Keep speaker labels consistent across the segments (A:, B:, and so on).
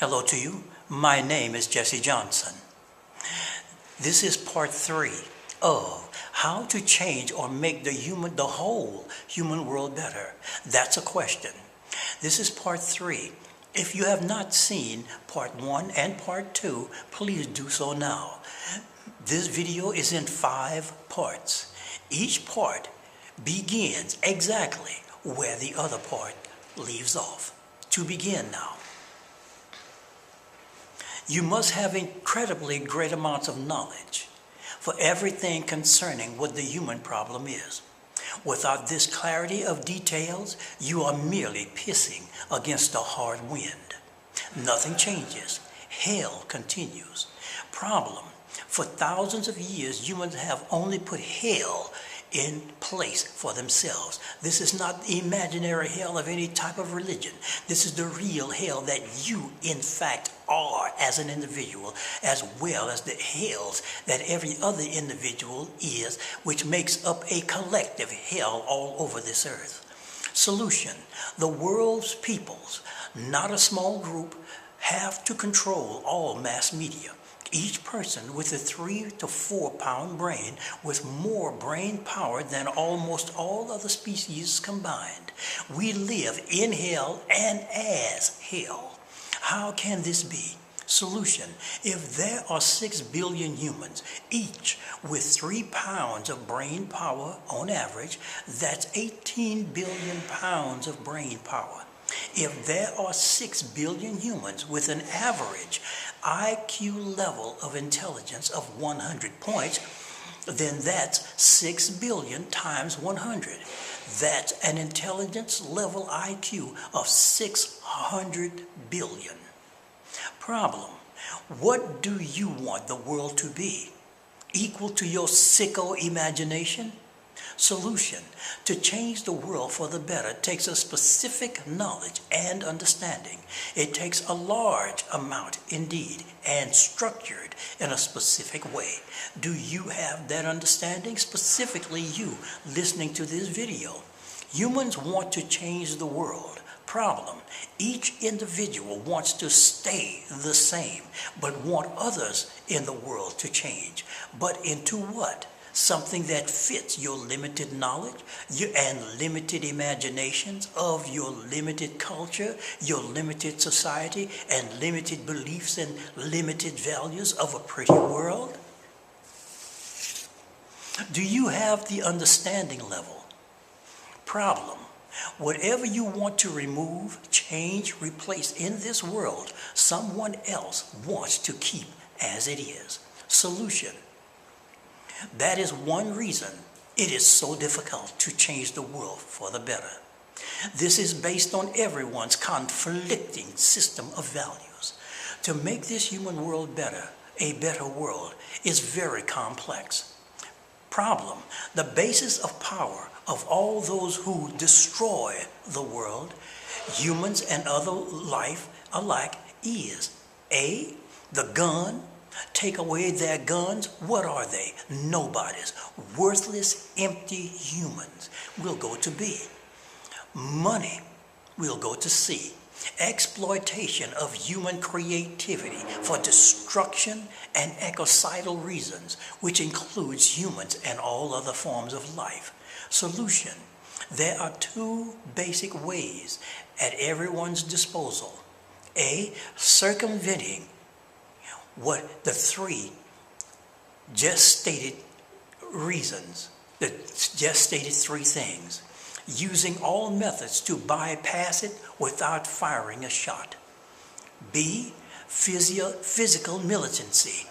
A: Hello to you. My name is Jesse Johnson. This is part 3 of how to change or make the whole human world better. That's a question. This is part 3. If you have not seen part 1 and part 2, please do so now. This video is in 5 parts. Each part begins exactly where the other part leaves off. To begin now. You must have incredibly great amounts of knowledge for everything concerning what the human problem is. Without this clarity of details, you are merely pissing against a hard wind. Nothing changes. Hell continues. Problem. For thousands of years, humans have only put hell in place for themselves. This is not the imaginary hell of any type of religion. This is the real hell that you, in fact, are as an individual, as well as the hells that every other individual is, which makes up a collective hell all over this earth. Solution. The world's peoples, not a small group, have to control all mass media. Each person with a 3 to 4 pound brain with more brain power than almost all other species combined. We live in hell and as hell. How can this be? Solution. If there are 6 billion humans, each with 3 pounds of brain power on average, that's 18 billion pounds of brain power. If there are 6 billion humans with an average IQ level of intelligence of 100 points, then that's 6 billion times 100. That's an intelligence level IQ of 600 billion. Problem. What do you want the world to be? Equal to your sicko imagination? Solution. To change the world for the better takes a specific knowledge and understanding. It takes a large amount indeed and structured in a specific way. Do you have that understanding? Specifically you listening to this video. Humans want to change the world. Problem. Each individual wants to stay the same, but want others in the world to change. But into what? Something that fits your limited knowledge and limited imaginations of your limited culture, your limited society, and limited beliefs and limited values of a pretty world? Do you have the understanding level? Problem. Whatever you want to remove, change, replace in this world, someone else wants to keep as it is. Solution. That is one reason it is so difficult to change the world for the better. This is based on everyone's conflicting system of values. To make this human world better, a better world, is very complex. Problem. The basis of power of all those who destroy the world, humans and other life alike, is A. The gun. Take away their guns, what are they? Nobodies. Worthless, empty humans. We'll go to B. Money. We'll go to C. Exploitation of human creativity for destruction and ecocidal reasons, which includes humans and all other forms of life. Solution. There are 2 basic ways at everyone's disposal. A. Circumventing what the 3 just stated reasons, the just stated 3 things, using all methods to bypass it without firing a shot. B. Physical militancy.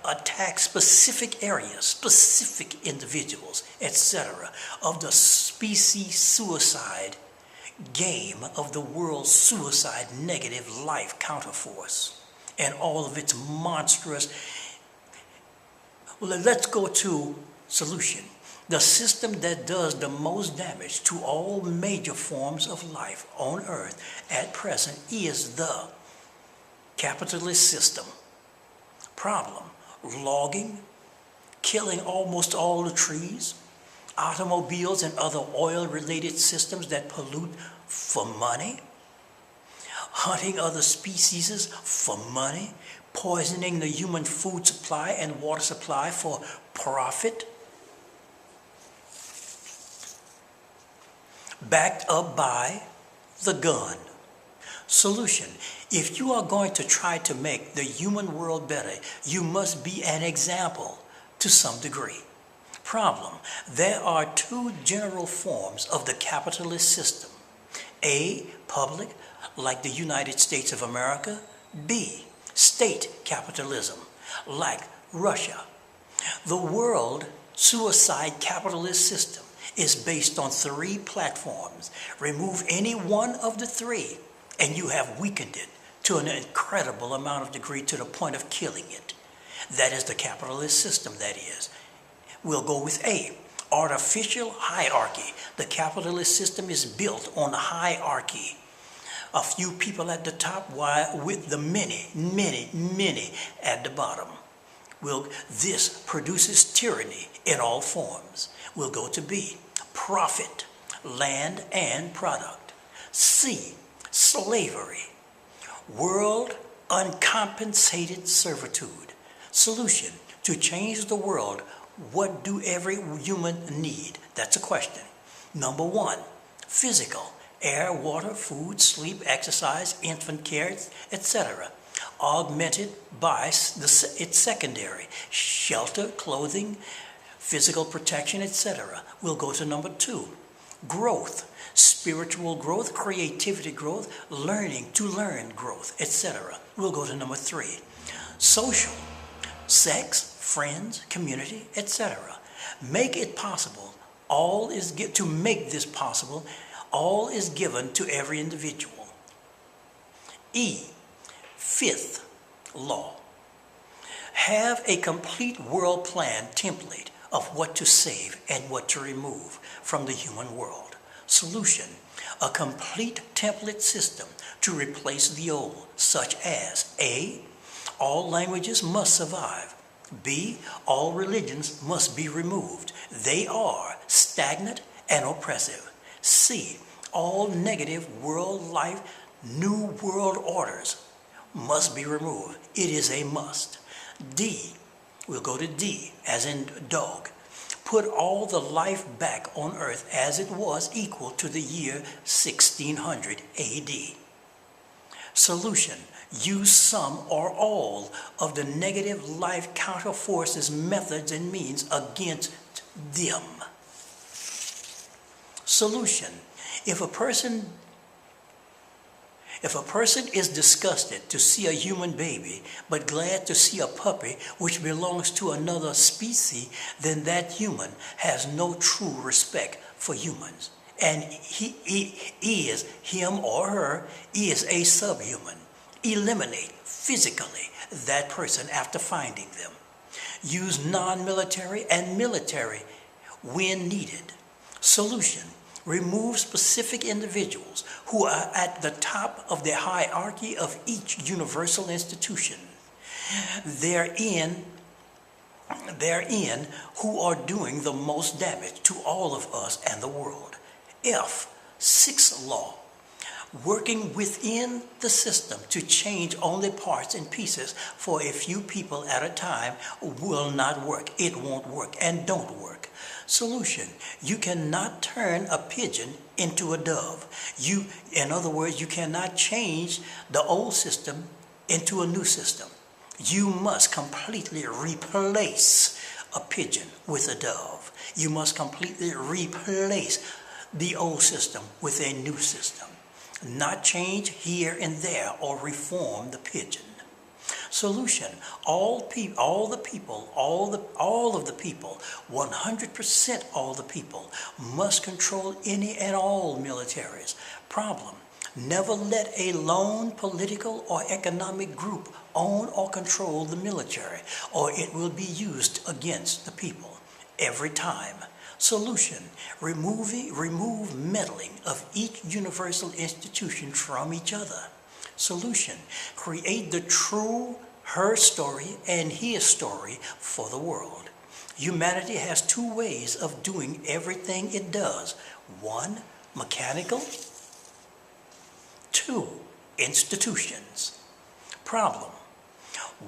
A: Attack specific areas, specific individuals, etc. of the species suicide game of the world's suicide negative life counterforce. And all of its monstrous. Well, let's go to solution. The system that does the most damage to all major forms of life on Earth at present is the capitalist system. Problem. Logging, killing almost all the trees, automobiles and other oil-related systems that pollute for money, hunting other species for money, poisoning the human food supply and water supply for profit, backed up by the gun. Solution: if you are going to try to make the human world better, you must be an example to some degree. Problem: there are two general forms of the capitalist system. A, public, like the United States of America. B, state capitalism, like Russia. The world suicide capitalist system is based on three platforms. Remove any one of the three, and you have weakened it to an incredible amount of degree to the point of killing it. That is the capitalist system, that is. We'll go with A, artificial hierarchy. The capitalist system is built on hierarchy. A few people at the top with the many at the bottom. This produces tyranny in all forms. We'll go to B, profit, land and product. C, slavery, world uncompensated servitude. Solution: to change the world, what do every human need? That's a question. Number one, physical, air, water, food, sleep, exercise, infant care, etc. Augmented by its secondary, shelter, clothing, physical protection, etc. We'll go to number two, growth, spiritual growth, creativity growth, learning to learn growth, etc. We'll go to number three, social, sex, friends, community, etc. Make it possible. To make this possible, all is given to every individual. E, fifth law. Have a complete world plan template of what to save and what to remove from the human world. Solution: a complete template system to replace the old, such as A, all languages must survive. B, all religions must be removed. They are stagnant and oppressive. C, all negative world life, new world orders must be removed. It is a must. D, we'll go to D, as in dog. Put all the life back on earth as it was, equal to the year 1600 AD. Solution: use some or all of the negative life counter forces, methods, and means against them. Solution: if a person is disgusted to see a human baby, but glad to see a puppy which belongs to another species, then that human has no true respect for humans. And him or her is a subhuman. Eliminate physically that person after finding them. Use non-military and military when needed. Solution: remove specific individuals who are at the top of the hierarchy of each universal institution. Therein who are doing the most damage to all of us and the world. F, sixth law. Working within the system to change only parts and pieces for a few people at a time will not work. It won't work and don't work. Solution: you cannot turn a pigeon into a dove. In other words, you cannot change the old system into a new system. You must completely replace a pigeon with a dove. You must completely replace the old system with a new system. Not change here and there or reform the pigeon. Solution: all of the people, 100% all the people must control any and all militaries. Problem: never let a lone political or economic group own or control the military, or it will be used against the people every time. Solution: remove meddling of each universal institution from each other. Solution: create the true her story and his story for the world. Humanity has two ways of doing everything it does. One, mechanical. Two, institutions. Problem.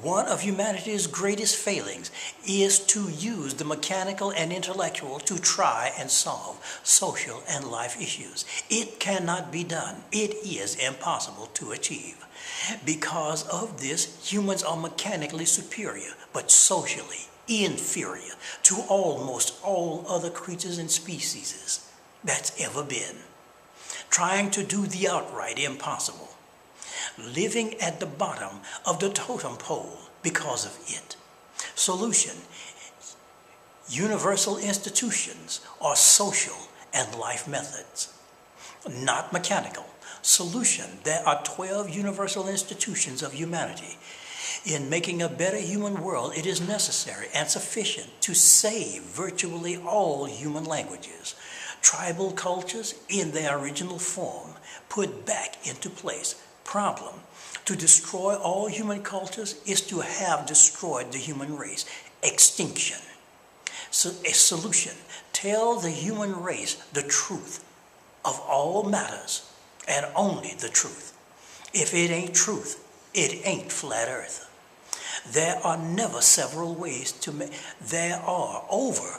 A: One of humanity's greatest failings is to use the mechanical and intellectual to try and solve social and life issues. It cannot be done. It is impossible to achieve. Because of this, humans are mechanically superior, but socially inferior to almost all other creatures and species that's ever been. Trying to do the outright impossible. Living at the bottom of the totem pole because of it. Solution. Universal institutions are social and life methods, not mechanical. Solution. There are 12 universal institutions of humanity. In making a better human world, it is necessary and sufficient to save virtually all human languages. Tribal cultures in their original form put back into place. Problem. To destroy all human cultures is to have destroyed the human race. Extinction. So a solution. Tell the human race the truth of all matters and only the truth. If it ain't truth, it ain't flat earth. There are never several ways to make, there are over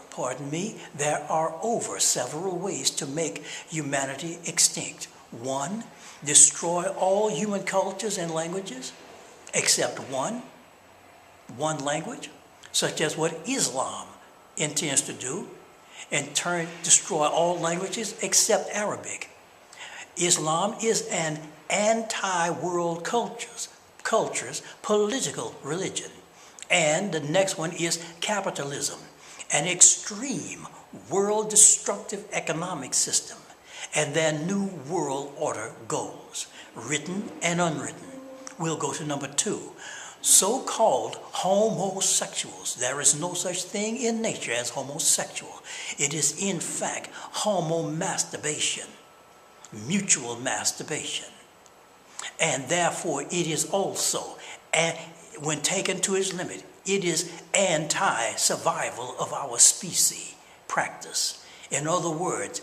A: several ways to make humanity extinct. 1, destroy all human cultures and languages, except one language, such as what Islam intends to do, in turn destroy all languages except Arabic. Islam is an anti-world cultures political religion. And the next one is capitalism, an extreme world destructive economic system, and their new world order goals, written and unwritten. We'll go to number 2. So-called homosexuals. There is no such thing in nature as homosexual. It is in fact homomasturbation, mutual masturbation. And therefore it is also, when taken to its limit, it is anti-survival of our species practice. In other words,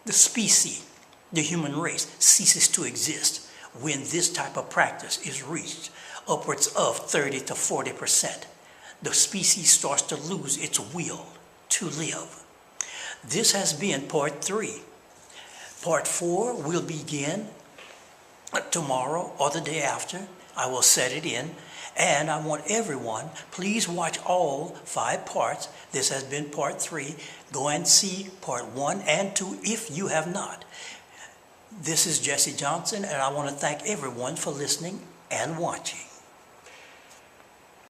A: the species, the human race, ceases to exist when this type of practice is reached, upwards of 30 to 40%. The species starts to lose its will to live. This has been part 3. Part 4 will begin tomorrow or the day after. I will set it in. And I want everyone, please watch all 5 parts. This has been part 3. Go and see part 1 and 2 if you have not. This is Jesse Johnson, and I want to thank everyone for listening and watching.